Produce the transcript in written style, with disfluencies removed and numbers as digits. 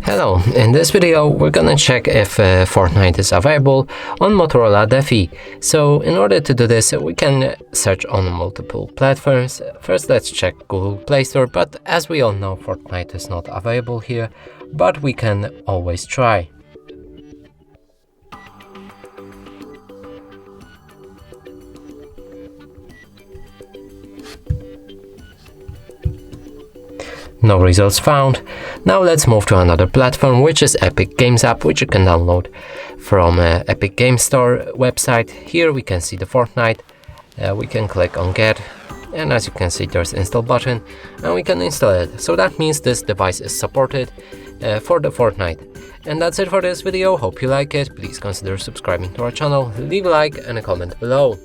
Hello, in this video we're gonna check if Fortnite is available on Motorola Defy. So in order to do this we can search on multiple platforms. First let's check Google Play Store, but as we all know Fortnite is not available here, but we can always try. No results found. Now let's move to another platform, which is Epic Games app, which you can download from Epic Games Store website. Here we can see the Fortnite. We can click on Get, and as you can see there's install button, and we can install it. So that means this device is supported for the Fortnite. And that's it for this video. Hope you like it. Please consider subscribing to our channel, leave a like and a comment below.